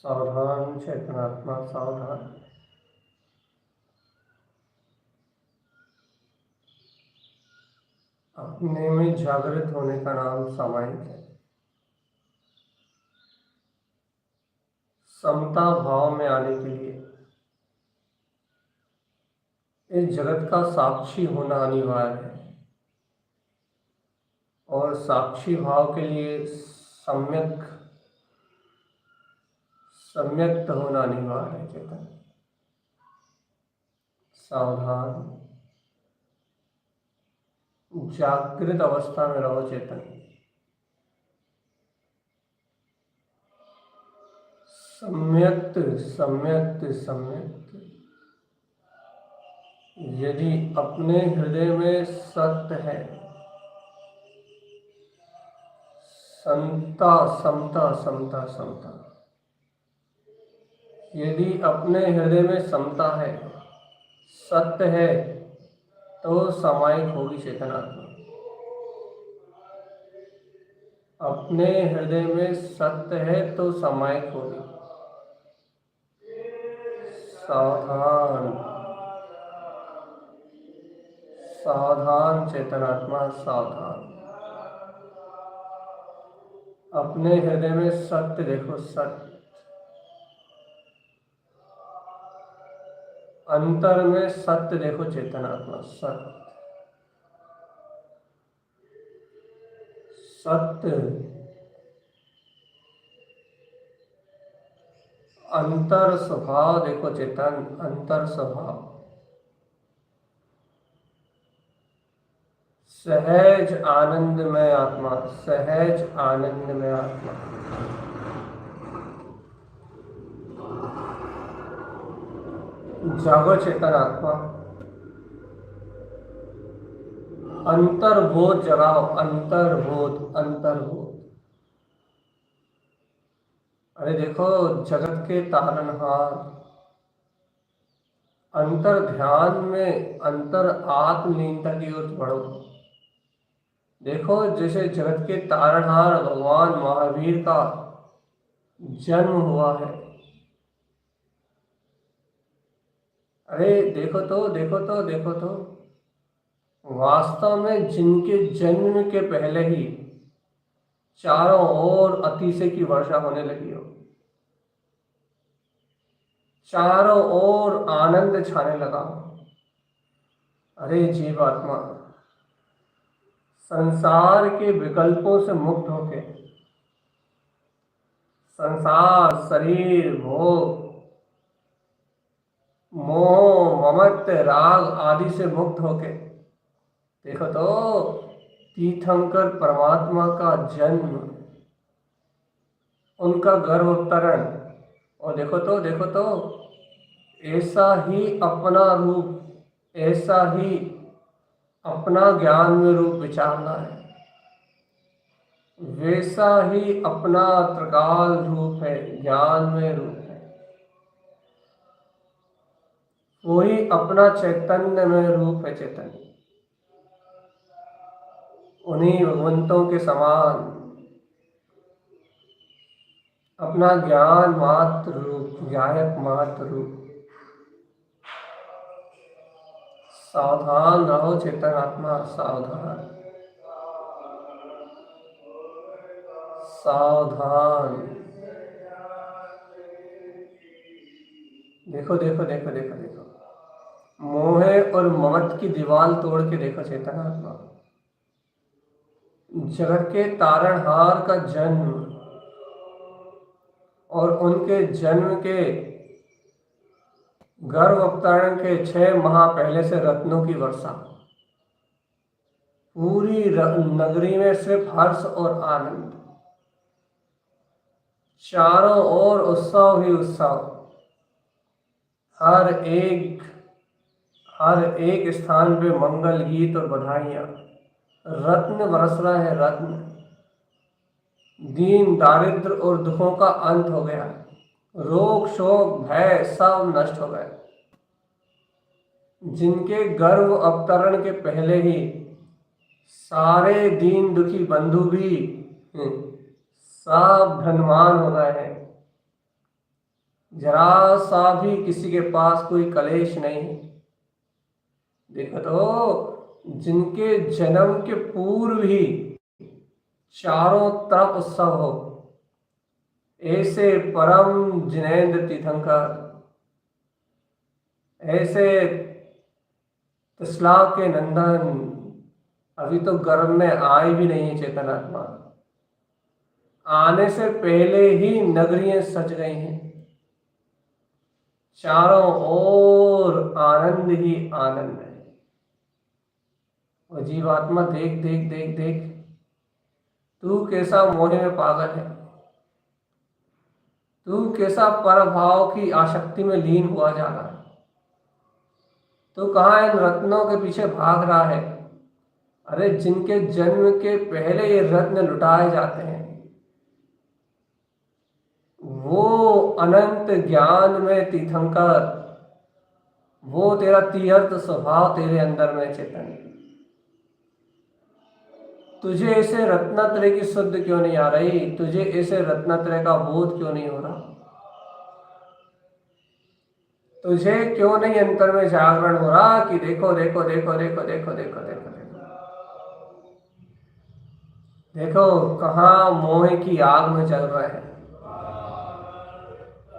सावधान चेतनात्मा सावधान। अपने में जागृत होने का नाम सामायिक है। समता भाव में आने के लिए इस जगत का साक्षी होना अनिवार्य है और साक्षी भाव के लिए सम्यक्त होना अनिवार्य है। चेतन सावधान, जागृत अवस्था में रहो। चेतन सम्यक्त सम्यक्त सम्यक्त। यदि अपने हृदय में सत्य है, समता समता समता समता, यदि अपने हृदय में समता है, सत्य है, तो सामायिक होगी चेतनात्मा। अपने हृदय में सत्य है तो सामायिक होगी। सावधान सावधान चेतनात्मा सावधान। अपने हृदय में सत्य देखो, सत्य। अंतर में सत्य देखो चेतनात्मा, सत्य सत्य। अंतर स्वभाव देखो चेतन, अंतर स्वभाव। सहज आनंदमय आत्मा, सहज आनंदमय आत्मा। जागो चेतन आत्मा, अंतर्बोध जगाओ, अंतर्बोध अंतर्बोध। अरे देखो, जगत के तारनहार, अंतर ध्यान में अंतर आत्मलीनता की ओर बढ़ो। देखो, जैसे जगत के तारनहार भगवान महावीर का जन्म हुआ है। अरे देखो तो देखो तो देखो तो, वास्तव में जिनके जन्म के पहले ही चारों ओर अतिशय की वर्षा होने लगी हो, चारों ओर आनंद छाने लगा। अरे जीवात्मा, संसार के विकल्पों से मुक्त होके, संसार शरीर भोग मोह ममत्व राग आदि से मुक्त होके देखो तो तीर्थंकर परमात्मा का जन्म, उनका गर्भोत्तरण, और देखो तो ऐसा ही अपना रूप, ऐसा ही अपना ज्ञान में रूप विचारना है, वैसा ही अपना त्रिकाल रूप है, ज्ञान में रूप है, वही अपना चैतन्य में रूप है। चैतन्य उन्हीं भगवंतों के समान अपना ज्ञान मात्र रूप, गायक मात्र रूप। सावधान रहो चेतन आत्मा, सावधान सावधान। देखो देखो देखो देखो देखो, मोह और ममत की दीवार तोड़ के देखो चेतनात्मा। जगत के तारणहार का जन्म और उनके जन्म के गर्भ अवतरण के 6 माह पहले से रत्नों की वर्षा। पूरी नगरी में सिर्फ हर्ष और आनंद, चारों ओर उत्सव ही उत्सव। हर एक स्थान पे मंगल गीत और बधाइयां। रत्न बरस रहे हैं, रत्न। दीन दारिद्र और दुखों का अंत हो गया, रोग शोक भय सब नष्ट हो गए। जिनके गर्भ अवतरण के पहले ही सारे दीन दुखी बंधु भी सब धनवान हो गए हैं। जरा सा भी किसी के पास कोई कलेश नहीं। देखो तो जिनके जन्म के पूर्व ही चारों तरफ उत्सव हो, ऐसे परम जिनेंद्र तीर्थंकर, ऐसे तस्ला के नंदन अभी तो गर्भ में आए भी नहीं चेतनात्मा। आने से पहले ही नगरियां सज गई हैं, चारों ओर आनंद ही आनंद है। और जीवात्मा देख देख देख देख, तू कैसा मोह में पागल है, तू कैसा परभाव की आसक्ति में लीन हुआ जा रहा है। तू कहाँ इन रत्नों के पीछे भाग रहा है। अरे जिनके जन्म के पहले ये रत्न लुटाए जाते हैं, वो अनंत ज्ञान में तीर्थंकर, वो तेरा तीर्थ स्वभाव तेरे अंदर में चेतन। तुझे ऐसे रत्नत्रय की शुद्ध क्यों नहीं आ रही, तुझे ऐसे रत्नत्रय का बोध क्यों नहीं हो रहा, तुझे क्यों नहीं अंतर में जागरण हो रहा कि देखो देखो देखो देखो देखो देखो देखो देखो देखो कहाँ मोह की आग में जल रहे हैं।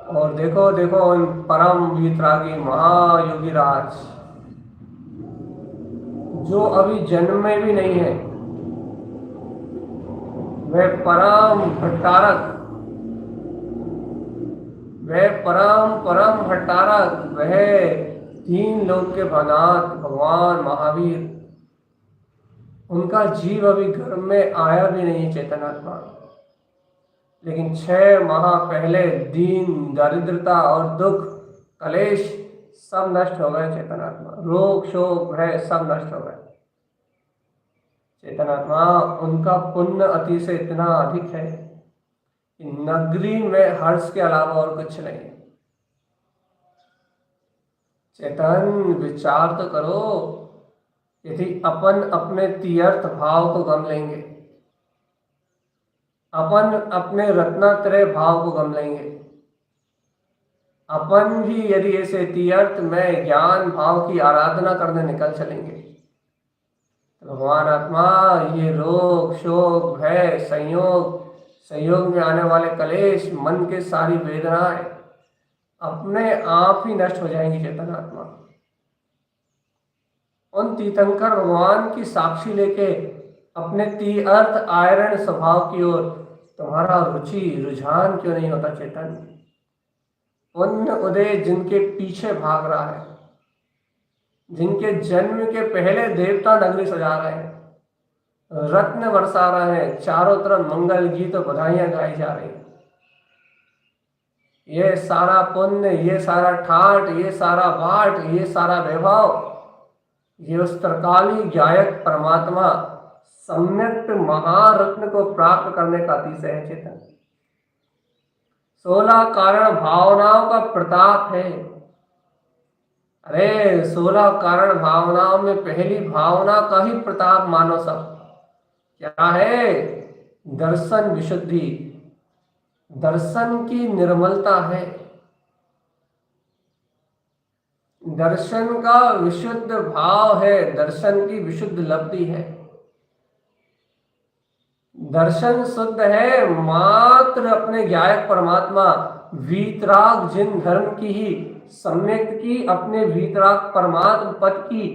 और देखो देखो उन परम वीतरागी महायोगी राज जो अभी जन्म में भी नहीं है, वह परम भट्टारक, वह परम परम भट्टारक, वह 3 लोक के भनात भगवान महावीर, उनका जीव अभी घर में आया भी नहीं चेतनात्मा। लेकिन 6 माह पहले दीन दरिद्रता और दुख कलेश सब नष्ट हो गए चेतनात्मा। रोग शोक भय सब नष्ट हो गए चेतनात्मा। उनका पुण्य अति से इतना अधिक है कि नगरी में हर्ष के अलावा और कुछ नहीं। चेतन विचार तो करो, यदि अपन अपने तीर्थ भाव को गम लेंगे, अपन अपने रत्नात्रय भाव को गम लेंगे, अपन भी यदि ऐसे तीर्थ में ज्ञान भाव की आराधना करने निकल चलेंगे, तो भगवान आत्मा ये रोग शोक भय संयोग में आने वाले कलेश, मन के सारी वेदनाएं अपने आप ही नष्ट हो जाएंगी चेतनात्मा। उन तीर्थंकर भगवान की साक्षी लेके अपने तीर्थ आयरण स्वभाव की ओर तुम्हारा रुझान क्यों नहीं होता चेतन। पुण्य उदय जिनके पीछे भाग रहा है, जिनके जन्म के पहले देवता नगरी सजा रहे हैं, रत्न बरसा रहे हैं, चारों तरफ मंगल गीत और बधाइयां गाई जा रही हैं, ये सारा पुण्य, ये सारा ठाट, ये सारा बाट, ये सारा वैभव, ये उस त्रिकाली गायक परमात्मा सम्यक महारत्न को प्राप्त करने का अतिशय है चेतन। 16 कारण भावनाओं का प्रताप है। अरे 16 कारण भावनाओं में पहली भावना का ही प्रताप मानो सब क्या है? दर्शन विशुद्धि, दर्शन की निर्मलता है, दर्शन का विशुद्ध भाव है, दर्शन की विशुद्ध लब्धि है। दर्शन शुद्ध है, मात्र अपने गायक परमात्मा वीतराग जिन धर्म की ही सम्यक की अपने भीतराग परमात्म पद की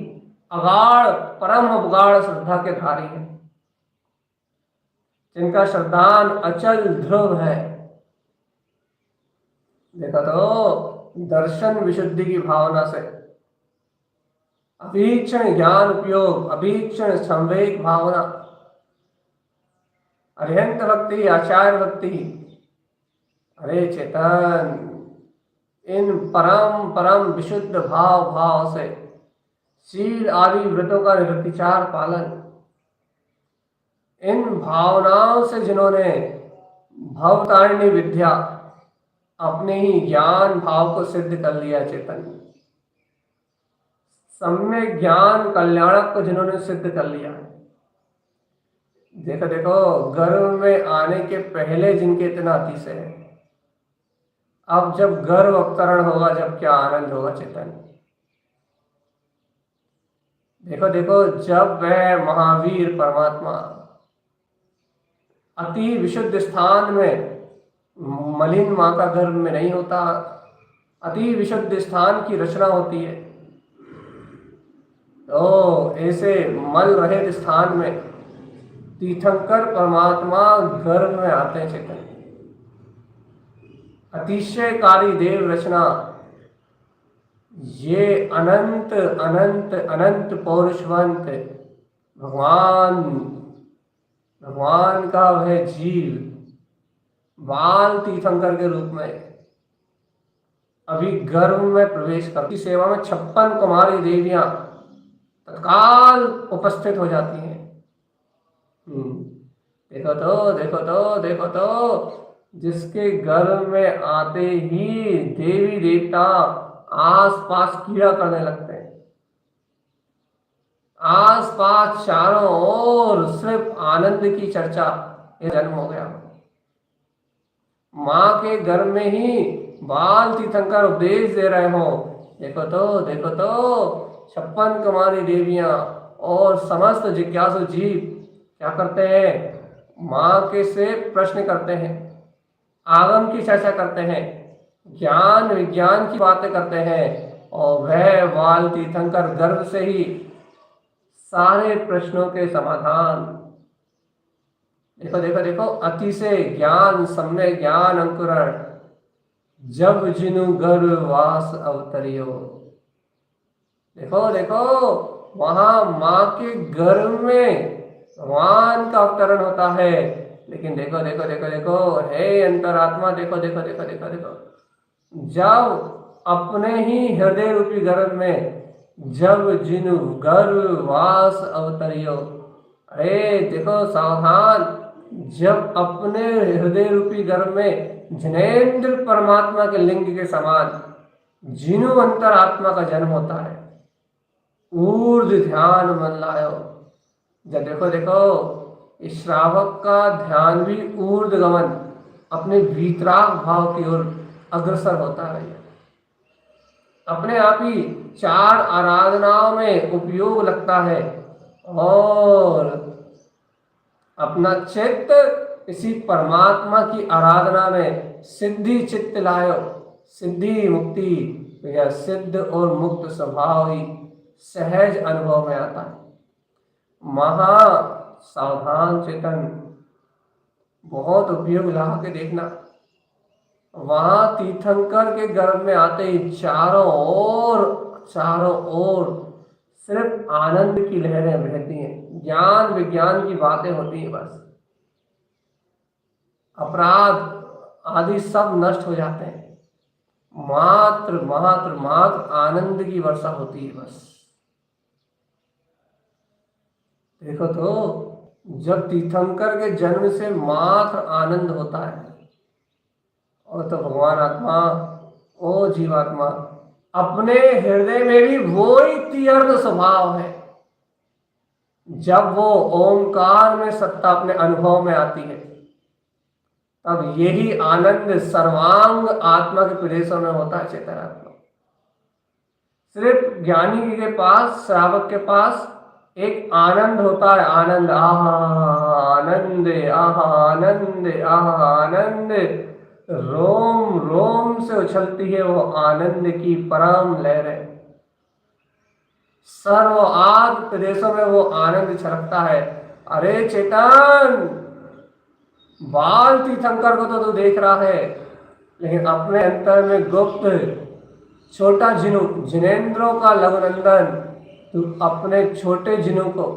अगाढ़ परम अवगाढ़ श्रद्धा के धारी हैं, जिनका श्रद्धान अचल ध्रुव है। देखा तो दर्शन विशुद्धि की भावना से अभीक्षण ज्ञान उपयोग, अभीक्षण संवेग भावना, अरिहंत भक्ति, आचार्य भक्ति, अरे चेतन, इन परम परम विशुद्ध भाव भाव से शील आदि व्रतों का निरतिचार पालन, इन भावनाओं से जिन्होंने भवतारिणी विद्या अपने ही ज्ञान भाव को सिद्ध कर लिया, चेतन सम्यक ज्ञान कल्याणक को जिन्होंने सिद्ध कर लिया। देखो देखो, गर्भ में आने के पहले जिनके इतना अतिशय है, अब जब गर्भ अवतरण होगा, जब क्या आनंद होगा चेतन। देखो देखो, जब वह महावीर परमात्मा अति विशुद्ध स्थान में, मलिन मां का गर्भ में नहीं होता, अति विशुद्ध स्थान की रचना होती है, तो ऐसे मल रहित स्थान में तीर्थंकर परमात्मा गर्भ में आते हैं चेतन। अतिशयकारी देव रचना, ये अनंत अनंत अनंत पौरुषवंत भगवान का वह जीव बाल तीर्थंकर के रूप में अभी गर्भ में प्रवेश करती सेवा में 56 कुमारी देवियां तत्काल उपस्थित हो जाती हैं। देखो तो देखो तो देखो तो, जिसके गर्भ में आते ही देवी देवता आसपास कीड़ा करने लगते हैं, आसपास चारों ओर सिर्फ आनंद की चर्चा। ये जन्म हो गया, मां के गर्भ में ही बाल तीर्थंकर उपदेश दे रहे हो। देखो तो देखो तो, 56 कुमारी देवियां और समस्त जिज्ञासु जीव क्या करते हैं, मां के से प्रश्न करते हैं, आगम की चर्चा करते हैं, ज्ञान विज्ञान की बातें करते हैं, और वह बाल तीर्थंकर गर्भ से ही सारे प्रश्नों के समाधान। देखो देखो देखो, अति से ज्ञान सम्य ज्ञान अंकुरण, जब जिनु गर्भ वास अवतरियो। देखो देखो, वहां मां के गर्भ में भगवान का अवतरण होता है, लेकिन देखो देखो देखो देखो, हे अंतरात्मा, देखो देखो देखो देखो देखो, जब अपने ही हृदय रूपी गर्भ में जब जिनु गर्भ वास अवतरियो। अरे देखो सावधान, जब अपने हृदय रूपी गर्भ में जनेन्द्र परमात्मा के लिंग के समान जिनु अंतरात्मा का जन्म होता है, ऊर्ध ध्यान मन लायो। जब देखो देखो, इस श्रावक का ध्यान भी ऊर्ध गमन अपने भीतराग भाव की ओर अग्रसर होता है, अपने आप ही 4 आराधनाओं में उपयोग लगता है, और अपना चित्त इसी परमात्मा की आराधना में सिद्धि चित्त लायो। सिद्धि मुक्ति या सिद्ध और मुक्त स्वभाव ही सहज अनुभव में आता है। महा सावधान चेतन, बहुत उपयोग लगा के देखना। वहां तीर्थंकर के गर्भ में आते ही चारों ओर सिर्फ आनंद की लहरें बहती हैं, ज्ञान विज्ञान की बातें होती हैं, बस अपराध आदि सब नष्ट हो जाते हैं, मात्र मात्र मात्र आनंद की वर्षा होती है बस। देखो तो, जब तीर्थंकर के जन्म से मात्र आनंद होता है, और तो भगवान आत्मा, ओ जीवात्मा, अपने हृदय में भी वो ही तीव्र स्वभाव है। जब वो ओंकार में सत्ता अपने अनुभव में आती है, तब यही आनंद सर्वांग आत्मा के प्रदेशों में होता है चेतन आत्मा। सिर्फ ज्ञानी के पास, श्रावक के पास एक आनंद होता है, आनंद, आहा आनंद, आहा आनंद, आहा आनंद, रोम रोम से उछलती है वो आनंद की परम लहरें। सर्व आद प्रदेशों में वो आनंद छलकता है। अरे चेतन, बाल तीर्थंकर को तो तू देख रहा है, लेकिन अपने अंतर में गुप्त छोटा जिनु, जिनेंद्रों का लघुनंदन, तू अपने छोटे जिनु को,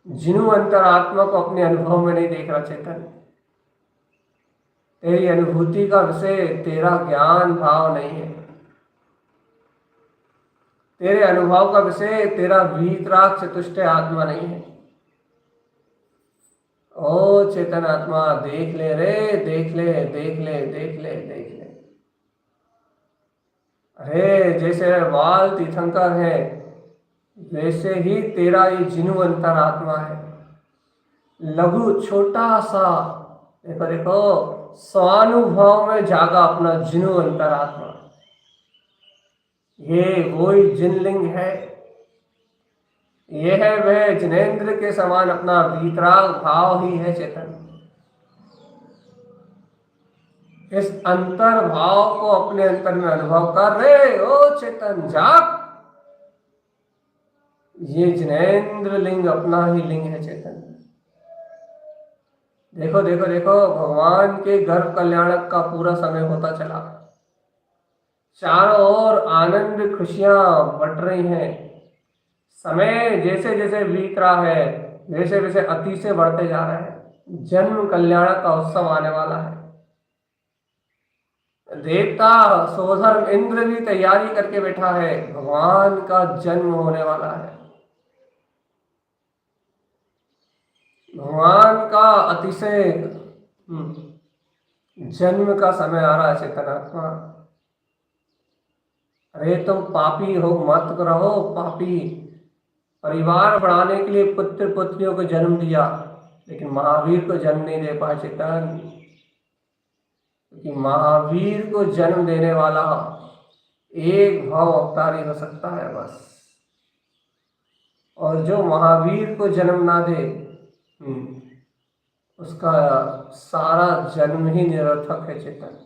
जिनु अंतरात्मा को अपने अनुभव में नहीं देख रहा चेतन। तेरी अनुभूति का विषय तेरा ज्ञान भाव नहीं है। तेरे अनुभव का विषय तेरा वीतराग चतुष्टय आत्मा नहीं है। ओ चेतन आत्मा, देख ले रे, देख ले, देख ले, देख ले, देख ले। अरे जैसे बाल तीर्थंकर है, वैसे ही तेरा ये जिनु अंतरात्मा है, लघु छोटा सा। देखो देखो, स्वानुभव में जागा अपना जिनु अंतरात्मा। ये वही जिनलिंग है, यह है वह जिनेंद्र के समान अपना वीतराग भाव ही है चेतन। इस अंतर भाव को अपने अंतर में अनुभव कर रे ओ चेतन, जाग। ये जिनेंद्र लिंग अपना ही लिंग है चेतन। देखो देखो देखो, भगवान के गर्भ कल्याणक का पूरा समय होता चला। चारों ओर आनंद खुशियां बट रही हैं। समय जैसे जैसे बीत रहा है, वैसे वैसे अति से बढ़ते जा रहे हैं। जन्म कल्याणक का उत्सव आने वाला है। देवता सोधर्म इंद्र भी तैयारी करके बैठा है, भगवान का जन्म होने वाला है। भगवान का अतिशय जन्म का समय आ रहा है चेतनात्मा। अरे तुम पापी हो मत रहो पापी। परिवार बढ़ाने के लिए पुत्र पुत्रियों को जन्म दिया, लेकिन महावीर को जन्म नहीं दे पाए चेतन। क्योंकि महावीर को जन्म देने वाला एक भाव अवतारी हो सकता है बस। और जो महावीर को जन्म ना दे, उसका सारा जन्म ही निरर्थक है चेतन।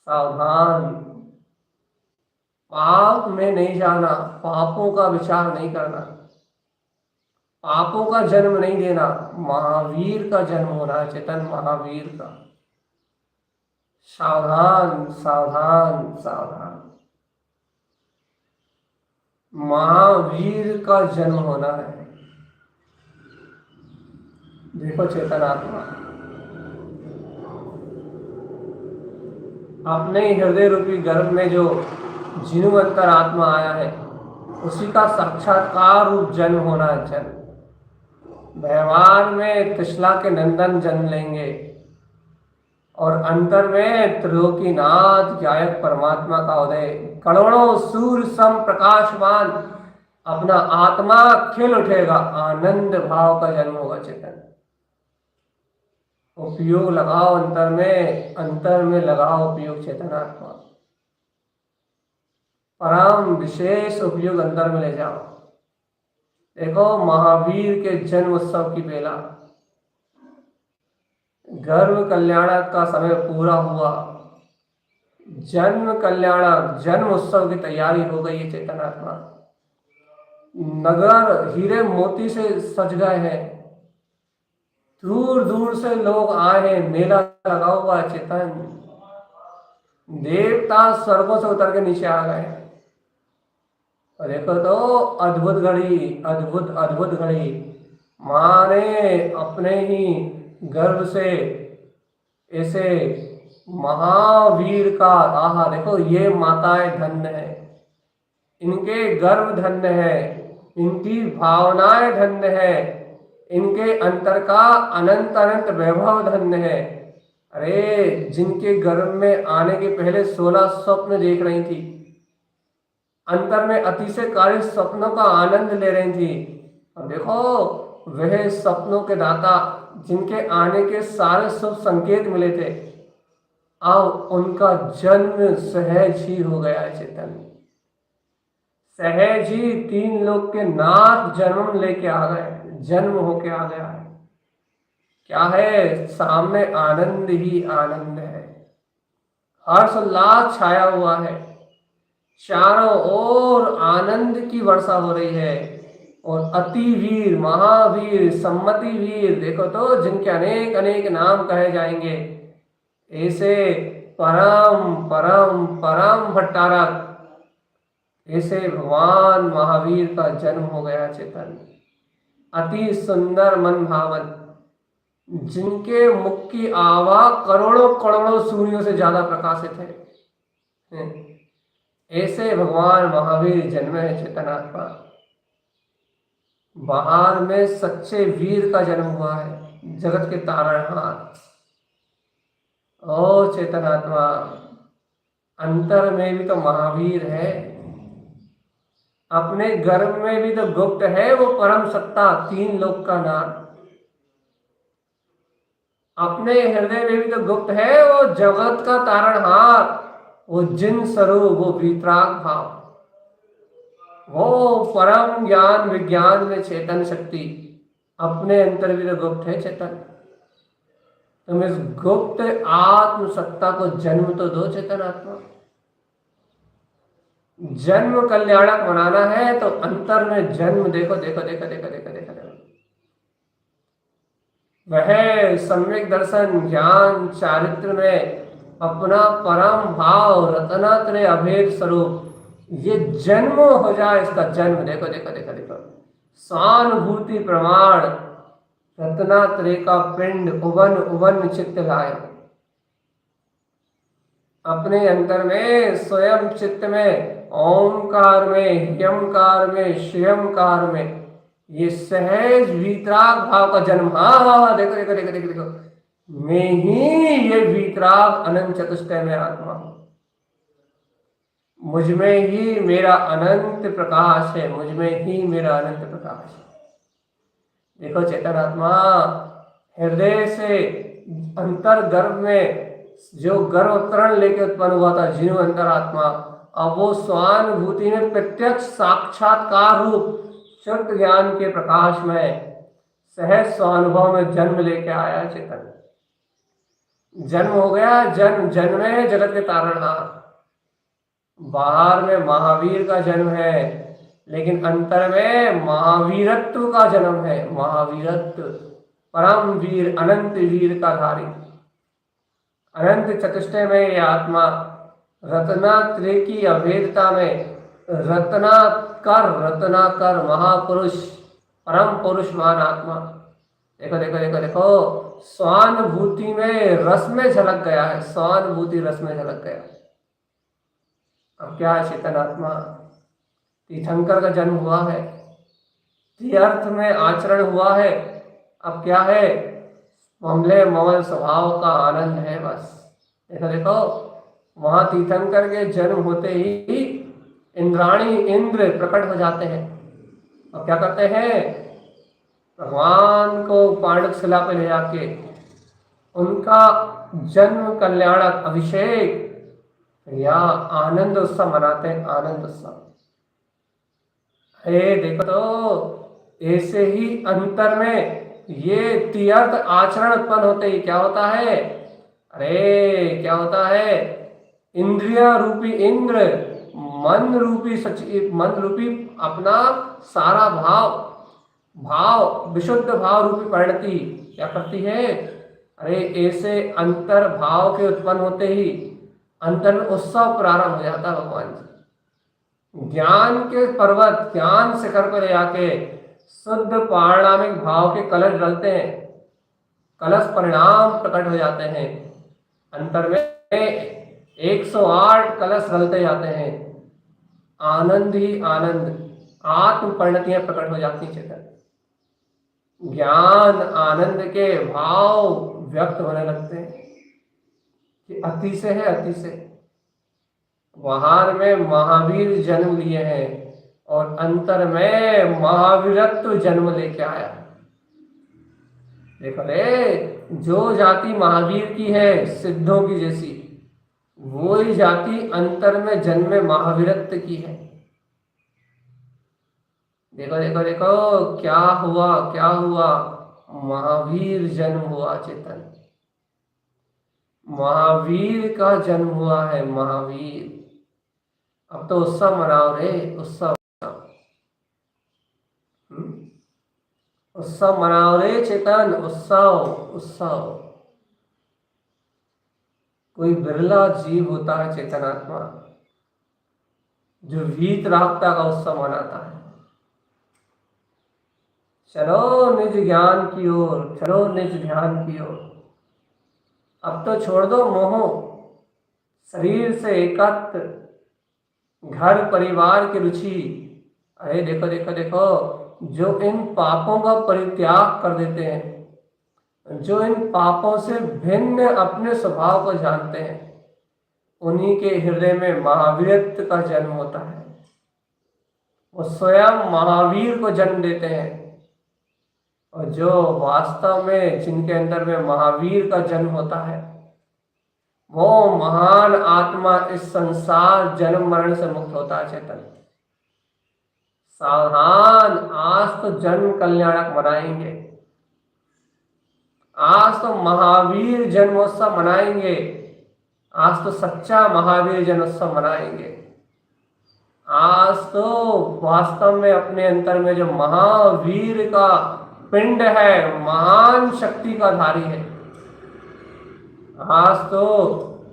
सावधान, पाप में नहीं जाना, पापों का विचार नहीं करना, पापों का जन्म नहीं देना। महावीर का जन्म होना है चेतन, महावीर का। सावधान सावधान सावधान, महावीर का जन्म होना है। देखो चेतन आत्मा, अपने हृदय रूपी गर्भ में जो जिनु अंतर आत्मा आया है, उसी का साक्षात्कार रूप जन्म होना है। जन्म व्यवहार में त्रिशला के नंदन जन्म लेंगे, और अंतर में त्रिलोकीनाथ गायक परमात्मा का उदय। करोड़ों सूर्य सम प्रकाशमान अपना आत्मा खिल उठेगा, आनंद भाव का जन्म होगा चेतन। उपयोग लगाओ अंतर में लगाओ उपयोग चेतनात्मा। परम विशेष उपयोग अंतर में ले जाओ। देखो महावीर के जन्म उत्सव की बेला, गर्भ कल्याणक का समय पूरा हुआ, जन्म कल्याणक जन्म उत्सव की तैयारी हो गई है चेतनात्मा। नगर हीरे मोती से सज गए हैं, दूर दूर से लोग आए हैं, मेला लगा हुआ है चेतन। देवता स्वर्गों से उतर के नीचे आ गए। और देखो तो अद्भुत घड़ी, अद्भुत अद्भुत घड़ी। माँ ने अपने ही गर्भ से ऐसे महावीर का, आहा देखो ये माताएं धन्य है, इनके गर्भ धन्य है, इनकी भावनाएं धन्य है, इनके अंतर का अनंत अनंत वैभव धन्य है। अरे जिनके गर्भ में आने के पहले 16 स्वप्न देख रही थी, अंतर में अतिशयकारी स्वप्नों का आनंद ले रही थी। और देखो वह सपनों के दाता, जिनके आने के सारे शुभ संकेत मिले थे, अब उनका जन्म सहज ही हो गया है चेतन। सहज ही 3 लोक के नाथ जन्म लेके आ गए, जन्म होके आ गया है। क्या है? सामने आनंद ही आनंद है, हर्ष उल्लास छाया हुआ है, चारों ओर आनंद की वर्षा हो रही है। और अति वीर, महावीर, सम्मति वीर, देखो तो जिनके अनेक अनेक नाम कहे जाएंगे, ऐसे परम परम परम भट्टारक, ऐसे भगवान महावीर का जन्म हो गया चेतन। अति सुंदर मन भावन, जिनके मुख की आभा करोड़ों करोड़ों सूर्यों से ज्यादा प्रकाशित है, ऐसे भगवान महावीर जन्मे है चेतनात्मा। बाहर में सच्चे वीर का जन्म हुआ है, जगत के तारणहार। ओ चेतनात्मा, अंतर में भी तो महावीर है, अपने गर्भ में भी तो गुप्त है वो परम सत्ता, तीन लोक का नाम। अपने हृदय में भी तो गुप्त है वो जगत का तारणहार, वो जिन स्वरूप, वो वीतराग भाव, वो परम ज्ञान विज्ञान में चेतन शक्ति, अपने अंतर भी तो गुप्त है चेतन। तुम इस गुप्त आत्म सत्ता को जन्म तो दो चेतन आत्मा। जन्म कल्याणक बनाना है तो अंतर में जन्म देखो देखो देखो देखो देखो देखो देखो। वह सम्यक दर्शन ज्ञान चारित्र में अपना परम भाव रत्नात्रय अभेद स्वरूप, ये जन्म हो जाए, इसका जन्म देखो देखो देखो देखो। स्वानुभूति प्रमाण रत्नात्रय का पिंड उवन उवन चित्त लाए, अपने अंतर में स्वयं चित्त में ओंकार में, ह्यंकार में, श्रियंकार में ये सहज वीतराग भाव का जन्म। हाँ हाँ हाँ, देखो देखो देखो देखो देखो, मैं ही ये वीतराग अनंत चतुष्टय में आत्मा हूं, मुझ में ही मेरा अनंत प्रकाश है, मुझ में ही मेरा अनंत प्रकाश है। देखो चेतन आत्मा, हृदय से अंतर गर्भ में जो गर्भकरण लेके उत्पन्न हुआ था जीव अंतरात्मा, अब वो स्वानुभूति में प्रत्यक्ष साक्षात्कार रूप शुद्ध ज्ञान के प्रकाश में सहज स्वानुभव में जन्म लेके आया चेतन। जन्म हो गया, जन्म जन्मे है जगत के तारणहार। बाहर में महावीर का जन्म है, लेकिन अंतर में महावीरत्व का जन्म है। महावीरत्व, परम वीर, अनंत वीर का धारी, अनंत चतुष्टय में ये आत्मा रत्नात्रय की अभेदता में रत्नाकर महापुरुष, परम पुरुषमान आत्मा। देखो देखो देखो देखो, स्वानुभूति में रस में झलक गया है, स्वानुभूति रस में झलक गया। अब क्या है चेतन आत्मा? तीर्थंकर का जन्म हुआ है, तीर्थ में आचरण हुआ है। अब क्या है? ममले ममल स्वभाव का आनंद है बस। देखो देखो, वहां तीर्थंकर के जन्म होते ही इंद्राणी इंद्र प्रकट हो जाते हैं और क्या करते हैं? भगवान को पांडुक शिला पे ले जाके उनका जन्म कल्याणक अभिषेक या आनंद उत्सव मनाते हैं। आनंद उत्सव, हे देखो तो, ऐसे ही अंतर में ये तीर्थ आचरण उत्पन्न होते ही क्या होता है? अरे क्या होता है? इंद्रिया रूपी इंद्र, मन रूपी मन रूपी अपना सारा भाव विशुद्ध भाव रूपी परिणति क्या करती है? अरे ऐसे अंतर भाव के उत्पन्न होते ही अंतर में उत्सव प्रारंभ हो जाता है। भगवान जी ज्ञान के पर्वत, ज्ञान शिखर पर ले आके शुद्ध पारणामिक भाव के कलश डलते हैं, कलश परिणाम प्रकट हो जाते हैं। अंतर में 108 कलश डलते जाते हैं, आनंद ही आनंद, आत्म परिणतियां प्रकट हो जाती हैं। चेतन ज्ञान आनंद के भाव व्यक्त होने लगते हैं कि अति से है, अति से। बाहर में महावीर जन्म लिए हैं और अंतर में महावीरत्व जन्म लेके आया। देखो रे, जो जाति महावीर की है सिद्धों की जैसी, वो ही जाति अंतर में जन्मे महावीरत्व की है। देखो देखो देखो, क्या हुआ क्या हुआ? महावीर जन्म हुआ चेतन, महावीर का जन्म हुआ है, महावीर। अब तो उत्सव मनाओ रे, उत्सव। हम्म? उत्सव मनाओ रे चेतन, उत्सव उत्सव। कोई बिरला जीव होता है चेतन आत्मा जो वीतरागता का उत्सव मनाता है। चलो निज ज्ञान की ओर, चलो निज ध्यान की ओर। अब तो छोड़ दो मोह, शरीर से एकत्र, घर परिवार की रुचि। अरे देखो देखो देखो, जो इन पापों का परित्याग कर देते हैं, जो इन पापों से भिन्न अपने स्वभाव को जानते हैं, उन्हीं के हृदय में महावीरत्व का जन्म होता है। वो स्वयं महावीर को जन्म देते हैं। और जो वास्तव में, जिनके अंदर में महावीर का जन्म होता है, वो महान आत्मा इस संसार जन्म मरण से मुक्त होता है चेतन। सावधान, आज तो जन्म कल्याणक मनाएंगे, आज तो महावीर जन्मोत्सव मनाएंगे, आज तो सच्चा महावीर जन्मोत्सव मनाएंगे। आज तो वास्तव में अपने अंतर में जो महावीर का पिंड है, महान शक्ति का धारी है, आज तो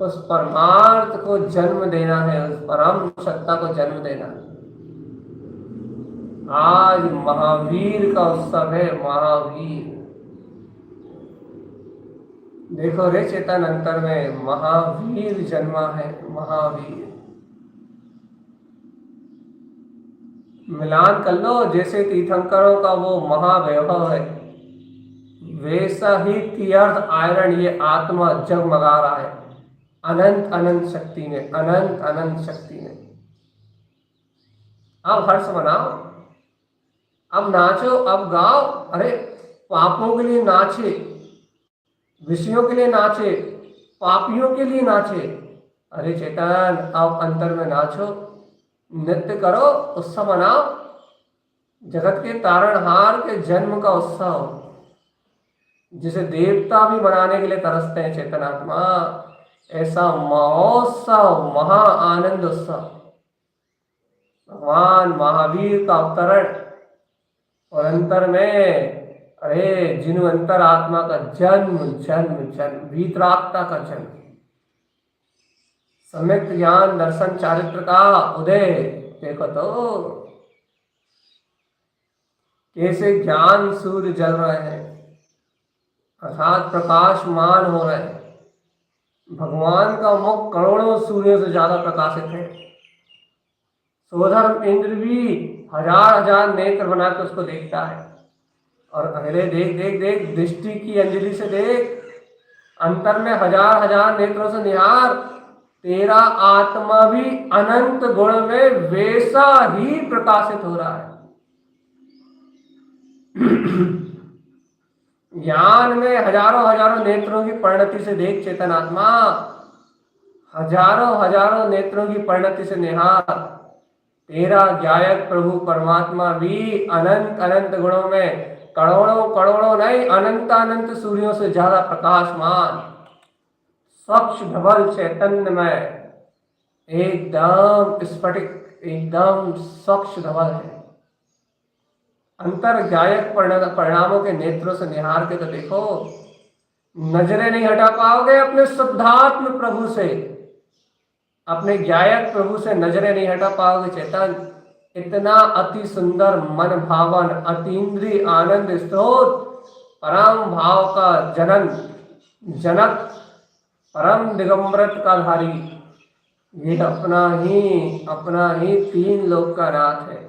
उस परमार्थ को जन्म देना है, उस परम सत्ता को जन्म देना है। आज महावीर का उत्सव है, महावीर। देखो रे चेतन, अंतर में महावीर जन्मा है, महावीर। मिलान कर लो, जैसे तीर्थंकरों का वो महावैभव है, वैसा ही तीर्थ आयरन ये आत्मा जगमगा रहा है, अनंत अनंत शक्ति में, अनंत अनंत शक्ति में। अब हर्ष मनाओ, अब नाचो, अब गाओ। अरे पापों के लिए नाचे, विषयों के लिए नाचे, पापियों के लिए नाचे। अरे चेतन, अब अंतर में नाचो, नृत्य करो, उत्सव मनाओ। जगत के तारणहार के जन्म का उत्सव, जिसे देवता भी मनाने के लिए तरसते हैं चेतन आत्मा, ऐसा महोत्सव, महा आनंद उत्सव, भगवान महावीर का अवतरण। और अंतर में, अरे जिन अंतर आत्मा का जन्म जन्म जन्म, वीतरागता का जन्म, सम्यक ज्ञान दर्शन चारित्र का उदय। देखो तो कैसे ज्ञान सूर्य जल रहे हैं, अर्थात प्रकाशमान हो रहे हैं। भगवान का मुख करोड़ों सूर्यों से ज्यादा प्रकाशित है। सोधर्म इंद्र भी हजार हजार नेत्र बना के उसको देखता है। और अरे देख देख देख, दृष्टि की अंजलि से देख, अंतर में हजार हजार नेत्रों से निहार, तेरा आत्मा भी अनंत गुण में वैसा ही प्रकाशित हो रहा है। ज्ञान में हजारों हजारों नेत्रों की परिणति से देख चेतन आत्मा, हजारों हजारों नेत्रों की परिणति से निहार, तेरा ज्ञायक प्रभु परमात्मा भी अनंत अनंत गुणों में करोड़ों करोड़ों नहीं, अनंत अनंत सूर्यों से ज्यादा प्रकाशमान, स्वच्छ धवल चैतन्य में, एकदम स्फटिक, एकदम स्वच्छ धवल है। अंतर ज्ञायक परिणामों के नेत्रों से निहार के तो देखो, नजरें नहीं हटा पाओगे अपने शुद्धात्म प्रभु से, अपने ज्ञायक प्रभु से नजरें नहीं हटा पाओगे चेतन। इतना अति सुंदर, मन भावन, अतीन्द्रिय आनंद स्रोत, परम भाव का जनन, जनक, परम दिगंबरत का धारी, ये अपना ही तीन लोक का नाथ है।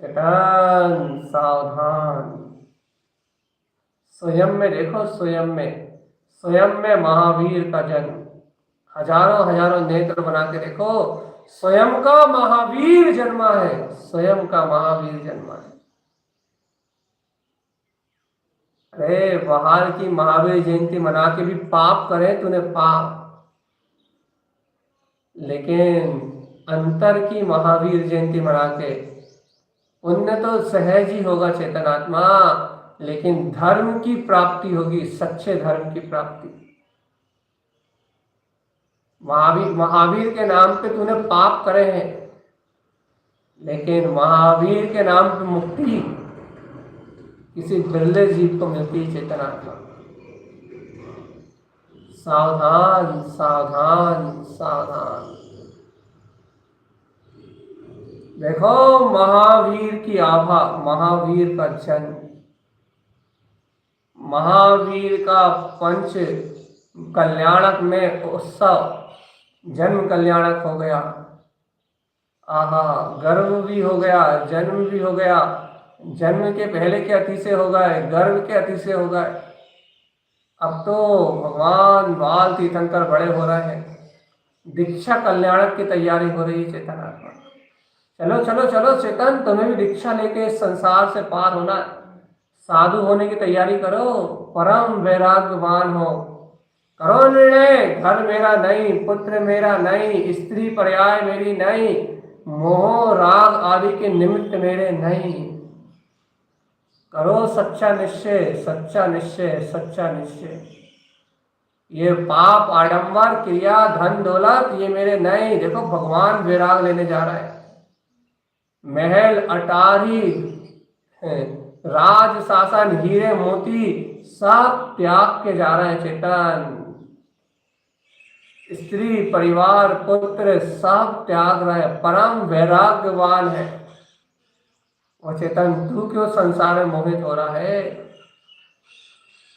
चेतन सावधान, स्वयं में देखो, स्वयं में महावीर का जन्म, हजारों हजारों नेत्र बना के देखो, स्वयं का महावीर जन्मा है, स्वयं का महावीर जन्मा है। अरे बाहर की महावीर जयंती मना के भी पाप करे तूने पाप, लेकिन अंतर की महावीर जयंती मना के पुण्य तो सहज ही होगा चेतन आत्मा, लेकिन धर्म की प्राप्ति होगी, सच्चे धर्म की प्राप्ति। महावीर महावीर के नाम पे तूने पाप करे हैं, लेकिन महावीर के नाम पे मुक्ति किसी बिरले जीव को मिलती है चेतन आत्मा। सावधान सावधान सावधान। देखो महावीर की आभा, महावीर का जन्म, महावीर का पंच कल्याणक में उत्सव, जन्म कल्याणक हो गया। आहा, गर्व भी हो गया, जन्म भी हो गया। जन्म के पहले के अतिशय हो गए, गर्व के अतिशय हो गए। अब तो भगवान बाल तीर्थंकर बड़े हो रहे हैं, दीक्षा कल्याणक की तैयारी हो रही है चेतन आत्मा। चलो चलो चलो चेतन, तुम्हें भी दीक्षा लेके इस संसार से पार होना, साधु होने की तैयारी करो, परम वैराग्यवान हो। करो निर्णय, घर मेरा नहीं, पुत्र मेरा नहीं, स्त्री पर्याय मेरी नहीं, मोह राग आदि के निमित्त मेरे नहीं। करो सच्चा निश्चय, सच्चा निश्चय, सच्चा निश्चय। ये पाप आडंबर क्रिया धन दौलत ये मेरे नहीं। देखो भगवान विराग लेने जा रहा है, महल अटारी राज शासन हीरे मोती सब त्याग के जा रहे हैं चेतन। स्त्री परिवार पुत्र सब त्याग रहे हैं, परम वैराग्यवान है। और चेतन तू क्यों संसार में मोहित हो रहा है?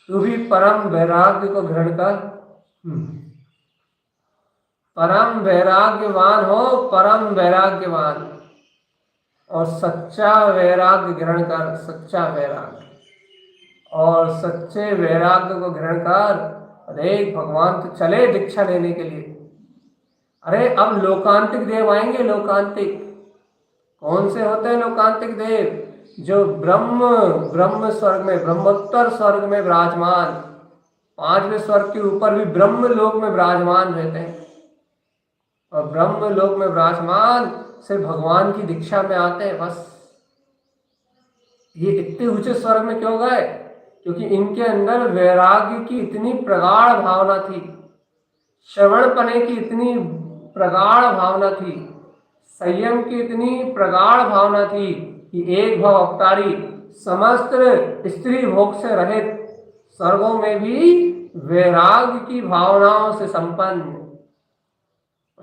तू भी परम वैराग्य को ग्रहण कर। परम वैराग्यवान हो, परम वैराग्यवान, और सच्चा वैराग्य ग्रहण कर, सच्चा वैराग्य। और सच्चे वैराग्य को ग्रहण कर। अरे भगवान तो चले दीक्षा लेने के लिए। अरे अब लोकांतिक देव आएंगे, लोकांतिक। कौन से होते हैं लोकांतिक देव? जो ब्रह्म स्वर्ग में, ब्रह्मोत्तर स्वर्ग में विराजमान, 5वें स्वर्ग के ऊपर भी ब्रह्म लोक में विराजमान रहते हैं। और ब्रह्म लोक में विराजमान से भगवान की दीक्षा में आते हैं। बस ये इतने ऊंचे स्वर्ग में क्यों गए? क्योंकि इनके अंदर वैराग्य की इतनी प्रगाढ़ भावना थी, श्रवण पने की इतनी प्रगाढ़ भावना थी, संयम की इतनी प्रगाढ़ भावना थी कि एक भव अवतारी समस्त स्त्री भोग से रहित स्वर्गों में भी वैराग्य की भावनाओं से संपन्न,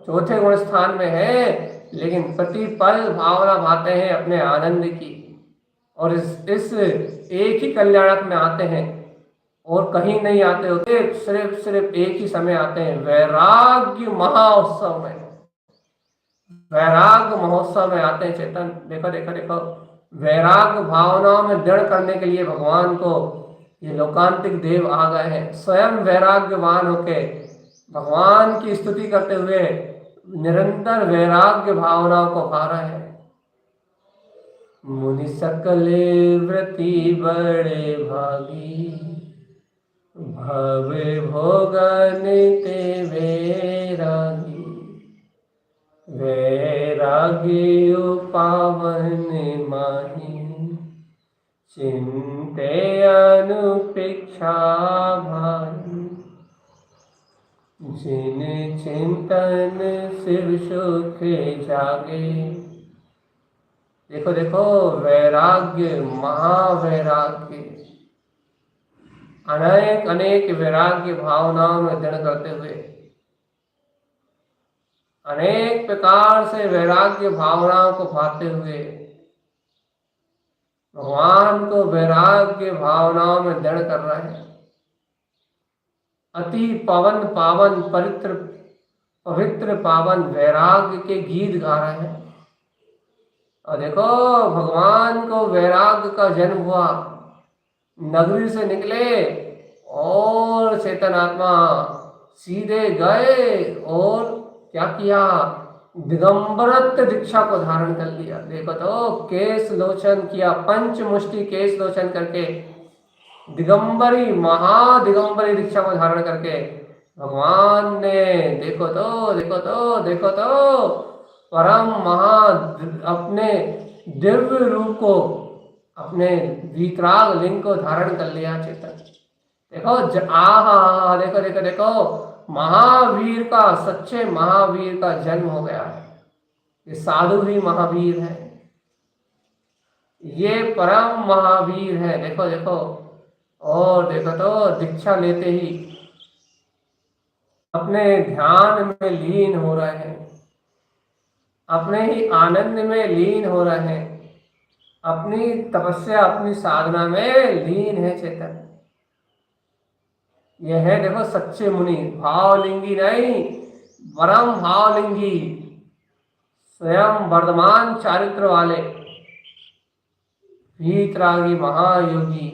चौथे गुण स्थान में है, लेकिन प्रतिपल भावना भाते हैं अपने आनंद की। और इस एक ही कल्याणक में आते हैं और कहीं नहीं आते होते, सिर्फ एक ही समय आते हैं, वैराग्य महोत्सव में। वैराग्य महोत्सव में आते हैं चेतन। देखो देखो देखो, वैराग्य भावनाओं में दृढ़ करने के लिए भगवान को ये लोकांतिक देव आ गए हैं। स्वयं वैराग्यवान होके भगवान की स्तुति करते हुए निरंतर वैराग्य भावनाओं को पा रहे हैं। मुनि सकले व्रति बड़े भागी, भवे भोगन ते वैरागी, वैरागी पावन माही, चिंते अनुपेक्षा भाई, जिन चिंतन शिव सुख जागे। देखो देखो, वैराग्य, महावैराग्य, अनेक अनेक वैराग्य भावनाओं में दृढ़ करते हुए, अनेक प्रकार से वैराग्य भावनाओं को भाते हुए भगवान को वैराग्य भावनाओं में दृढ़ कर रहे हैं। अति पवन पावन पवित्र पावन वैराग्य के गीत गा रहे हैं। और देखो भगवान को वैराग्य का जन्म हुआ, नगरी से निकले और चेतन आत्मा सीधे गए और क्या किया? दिगंबरत्व दीक्षा को धारण कर लिया। देखो तो केश लोचन किया, पंचमुष्टि केश लोचन करके दिगंबरी, महादिगंबरी दीक्षा को धारण करके भगवान ने देखो तो परम महा अपने दिव्य रूप को, अपने वीतराग लिंग को धारण कर लिया चेतन। देखो आहा, देखो देखो देखो, महावीर का, सच्चे महावीर का जन्म हो गया है। ये साधु ही महावीर है, ये परम महावीर है। देखो देखो, और देखो तो दीक्षा लेते ही अपने ध्यान में लीन हो रहे हैं, अपने ही आनंद में लीन हो रहे हैं, अपनी तपस्या, अपनी साधना में लीन है चेतन। यह है देखो सच्चे मुनि, भावलिंगी नहीं, परम भावलिंगी, स्वयं वर्धमान चारित्र वाले वीतरागी महायोगी।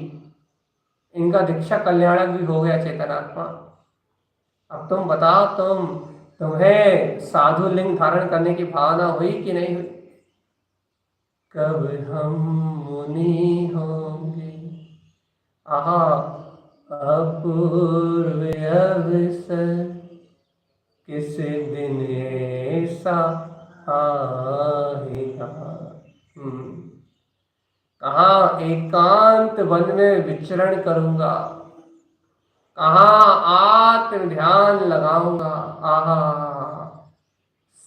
इनका दीक्षा कल्याणक भी हो गया चेतनात्मा। अब तुम बताओ, तुम्हें साधु लिंग धारण करने की भावना हुई कि नहीं हुई? कब हम मुनि होंगे, आहा अपूर्व अवसर, किस दिन ऐसा आएगा। कहाँ एकांत वन में विचरण करूंगा, कहाँ आत्म ध्यान लगाऊंगा, आहा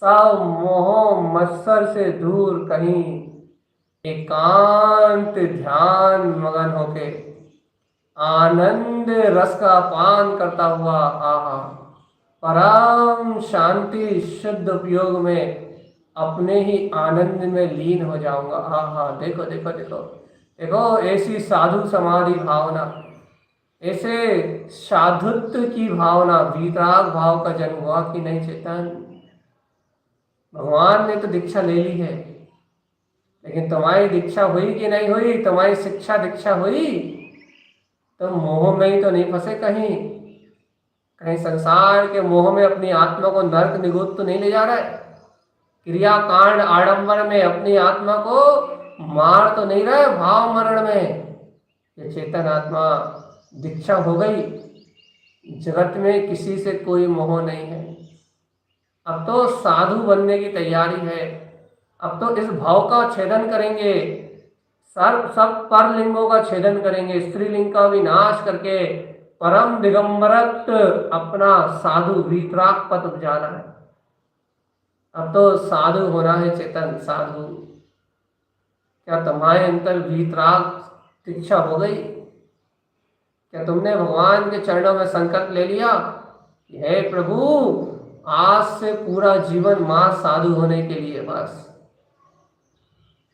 सब मोह मत्सर से दूर कहीं एकांत ध्यान मगन होके आनंद रस का पान करता हुआ, आहा परम शांति शुद्ध उपयोग में अपने ही आनंद में लीन हो जाऊंगा। आहा देखो देखो देखो देखो, ऐसी साधु समाधि भावना, ऐसे साधुत्व की भावना, वीतराग भाव का जन्म हुआ कि नहीं चेतन? भगवान ने तो दीक्षा ले ली है, लेकिन तुम्हारी दीक्षा हुई कि नहीं हुई? तुम्हारी शिक्षा दीक्षा हुई? तुम मोह में ही तो नहीं फंसे कहीं? कहीं संसार के मोह में अपनी आत्मा को नरक निगुत तो नहीं ले जा रहा है? क्रिया कांड आडंबर में अपनी आत्मा को मार तो नहीं रहे भाव मरण में? ये चेतन आत्मा दीक्षा हो गई, जगत में किसी से कोई मोह नहीं है। अब तो साधु बनने की तैयारी है। अब तो इस भाव का छेदन करेंगे, सब पर लिंगों का छेदन करेंगे, स्त्रीलिंग का विनाश करके परम दिगंबरत्व अपना साधु वीतराग पद उपजाना है। अब तो साधु होना है चेतन, साधु। क्या तुम्हारे अंतर वीतराग दीक्षा हो गई? क्या तुमने भगवान के चरणों में संकल्प ले लिया कि हे प्रभु, आज से पूरा जीवन मां साधु होने के लिए, बस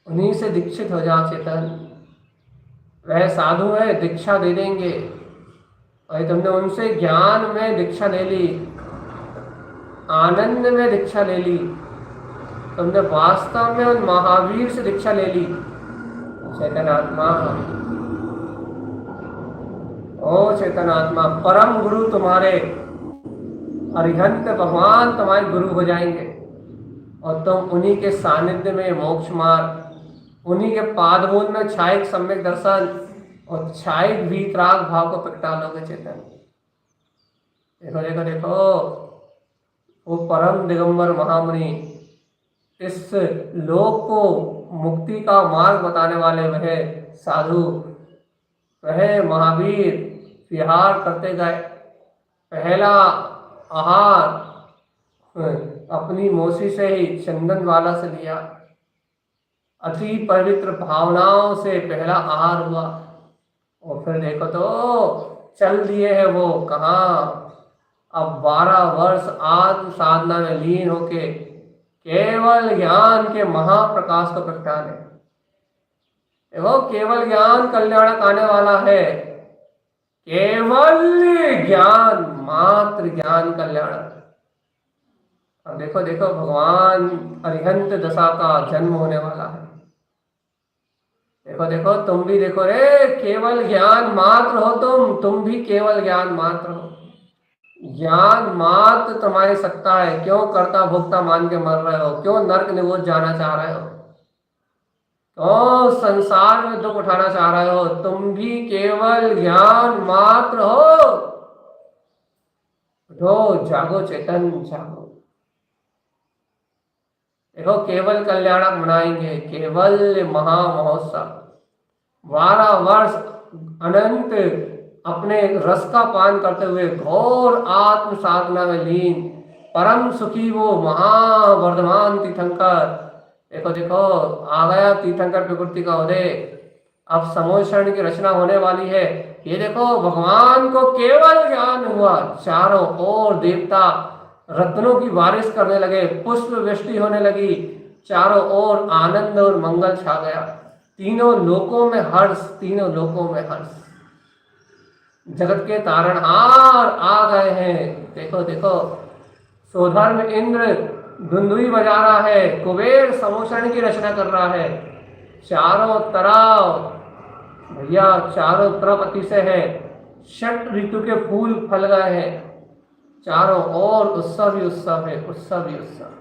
उन्हीं से दीक्षित हो जा चेतन। वह साधु है, दीक्षा दे देंगे। और तुमने उनसे ज्ञान में दीक्षा ले ली, आनंद में दीक्षा ले ली, तुमने वास्तव में उन महावीर से दीक्षा ले ली। चेतन आत्मा, ओ चेतन आत्मा, परम गुरु तुम्हारे अरिहंत भगवान तुम्हारे गुरु हो जाएंगे, और तुम उन्हीं के सानिध्य में मोक्ष मार्ग, उन्हीं के पादमूल में छायक सम्यक दर्शन और छायक वीतराग भाव को प्रगटा लोगे चेतन। देखो देखो देखो, वो परम दिगंबर महामुनि, इस लोक को मुक्ति का मार्ग बताने वाले वह साधु, वह महावीर विहार करते गए। पहला आहार अपनी मौसी से ही चंदन वाला से लिया, अति पवित्र भावनाओं से पहला आहार हुआ, और फिर देखो तो चल दिए है वो कहाँ। अब 12 वर्ष आत्म साधना में लीन होके केवल ज्ञान के महाप्रकाश को प्रगटाने। देखो केवल ज्ञान कल्याणक आने वाला है, केवल ज्ञान, मात्र ज्ञान कल्याणक। अब देखो देखो, भगवान अरिहंत दशा का जन्म होने वाला है। देखो देखो, तुम भी देखो रे, केवल ज्ञान मात्र हो, तुम भी केवल ज्ञान मात्र हो। ज्ञान मात्र तुम्हारी सत्ता है। क्यों कर्ता भोक्ता मान के मर रहे हो? क्यों नरक निगोद जाना चाह रहे हो? तो संसार में दुख उठाना चाह रहे हो? तुम भी केवल ज्ञान मात्र हो। उठो, जागो चेतन, जागो। देखो केवल कल्याणक मनाएंगे, केवल महामहोत्सव, 12 वर्ष अनंत अपने रस का पान करते हुए घोर आत्म साधना में लीन परम सुखी वो महावर्धमान तीर्थंकर। देखो देखो आ गया तीर्थंकर प्रकृति का उदय। अब समोषण की रचना होने वाली है। ये देखो भगवान को केवल ज्ञान हुआ, चारों ओर देवता रत्नों की बारिश करने लगे, पुष्प वृष्टि होने लगी, चारों ओर आनंद और मंगल छा गया, तीनों लोकों में हर्ष, तीनों लोकों में हर्ष। जगत के तारणहार आ गए हैं। देखो देखो सोधर्म इंद्र धुंधुई बजा रहा है, कुबेर समोषण की रचना कर रहा है, चारों तरफ भैया चारों तरफ अतिशय है, 6 ऋतु के फूल फल गए हैं, चारों ओर उत्सव ही उत्सव है, उत्सव ही उत्सव।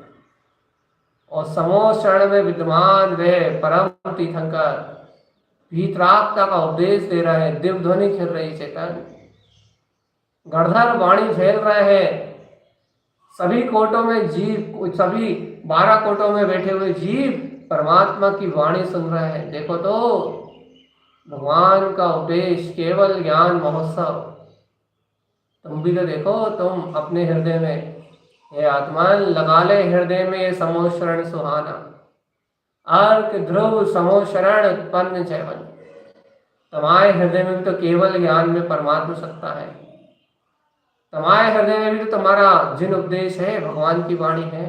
और समोषण में विद्यमान वे परम तीर्थंकर भीतरात्मा का उपदेश दे रहे हैं, दिव्य ध्वनि खिल रही चेतन, गणधर वाणी फैल रहे हैं, सभी कोटों में जीव, सभी 12 कोटों में बैठे हुए जीव परमात्मा की वाणी सुन रहे हैं। देखो तो भगवान का उपदेश, केवल ज्ञान महोत्सव। तुम भी तो देखो, तुम अपने हृदय में, हे आत्मन लगा ले हृदय में ये समोशरण सुहाना, अर्क ध्रुव समोशरण उत्पन्न जैवन। तुम्हारे हृदय में भी तो केवल ज्ञान में परमात्मा सत्ता है, तुम्हारे हृदय में भी तो तुम्हारा जिन उपदेश है भगवान की वाणी है।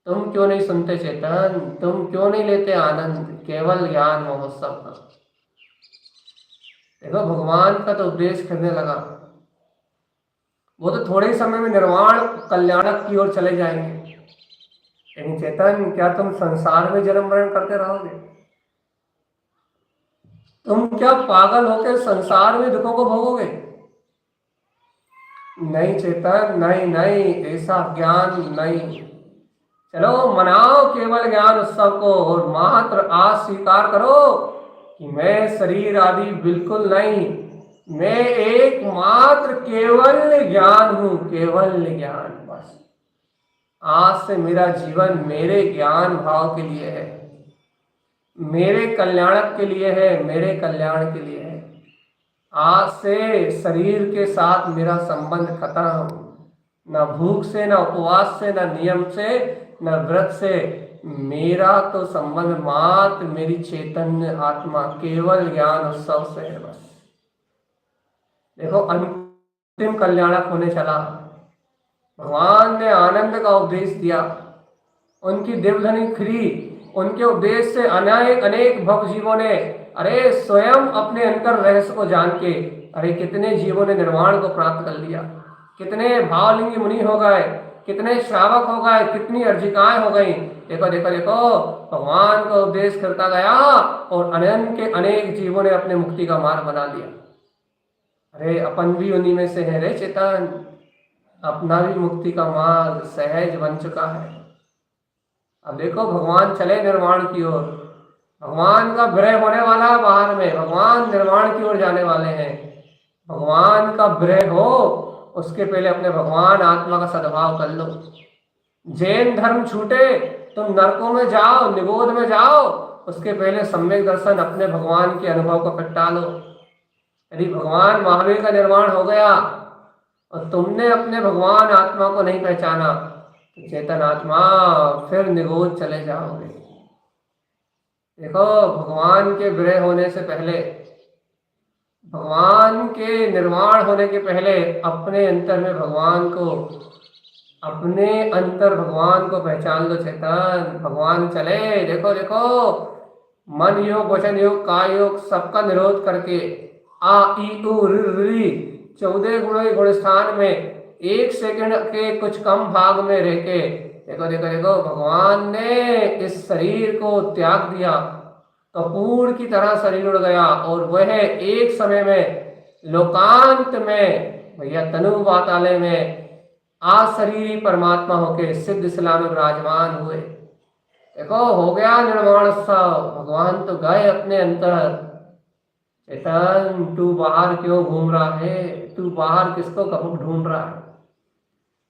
तुम क्यों नहीं सुनते चेतन, तुम क्यों नहीं लेते आनंद केवल ज्ञान महोत्सव का। देखो भगवान का तो उपदेश करने लगा, वो तो थोड़े समय में निर्वाण कल्याणक की ओर चले जाएंगे, लेकिन चेतन क्या तुम संसार में जन्म मरण करते रहोगे? तुम क्या पागल होकर संसार में दुखों को भोगोगे? नहीं चेतन, नहीं नहीं, ऐसा ज्ञान नहीं। चलो मनाओ केवल ज्ञान उत्सव को और मात्र आज स्वीकार करो कि मैं शरीर आदि बिल्कुल नहीं, मैं एकमात्र केवल ज्ञान हूं, केवल ज्ञान। बस आज से मेरा जीवन मेरे ज्ञान भाव के लिए है, मेरे कल्याणक के लिए है, मेरे कल्याण के लिए है। आज से शरीर के साथ मेरा संबंध खत्म, न भूख से, न उपवास से, न नियम से, न व्रत से, मेरा तो संबंध मात्र मेरी चैतन्य आत्मा केवल ज्ञान उत्सव से है। बस देखो अंतिम कल्याणक होने चला, भगवान ने आनंद का उपदेश दिया, उनकी दिव्यध्वनि खिली, उनके उपदेश से अनेक अनेक भक्त जीवों ने अरे स्वयं अपने अंतर रहस्य को जान के अरे कितने जीवों ने निर्वाण को प्राप्त कर लिया, कितने भावलिंगी मुनि हो गए, कितने श्रावक हो गए, कितनी अर्जिकाएं हो गई। देखो देखो देखो भगवान का उपदेश करता गया और अनंत के अनेक जीवों ने अपने मुक्ति का मार्ग बना लिया। अरे अपन भी उन्हीं में से है रे चेतन, अपना भी मुक्ति का मार्ग सहज बन चुका है। अब देखो भगवान चले निर्वाण की ओर, भगवान का विरह होने वाला है बाहर में, भगवान निर्वाण की ओर जाने वाले हैं। भगवान का विरह हो उसके पहले अपने भगवान आत्मा का सद्भाव कर लो। जैन धर्म छूटे, तुम नरकों में जाओ, निगोद में जाओ, उसके पहले सम्यक दर्शन अपने भगवान के अनुभव को पट्टा लो। यदि भगवान महावीर का निर्वाण हो गया और तुमने अपने भगवान आत्मा को नहीं पहचाना तो चेतन आत्मा फिर निगोद चले जाओगे। देखो भगवान के विरह होने से पहले, भगवान के निर्वाण होने के पहले अपने अंतर में भगवान को, अपने अंतर भगवान को पहचान लो चेतन। भगवान चले, देखो देखो मन योग, वचन योग, काय योग सबका निरोध करके आ ई उ री 14 गुण स्थान में 1 सेकंड के कुछ कम भाग में रह के देखो देखो देखो भगवान ने इस शरीर को त्याग दिया, कपूर की तरह शरीर उड़ गया और वह एक समय में लोकांत में भैया तनु वातालय में आशरीरी परमात्मा होके सिद्ध शिला में विराजमान हुए। देखो हो गया निर्वाण उत्सव, भगवान तो गए अपने अंतर। चेतन तू बाहर क्यों घूम रहा है, तू बाहर किसको कब ढूंढ रहा है?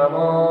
नमः।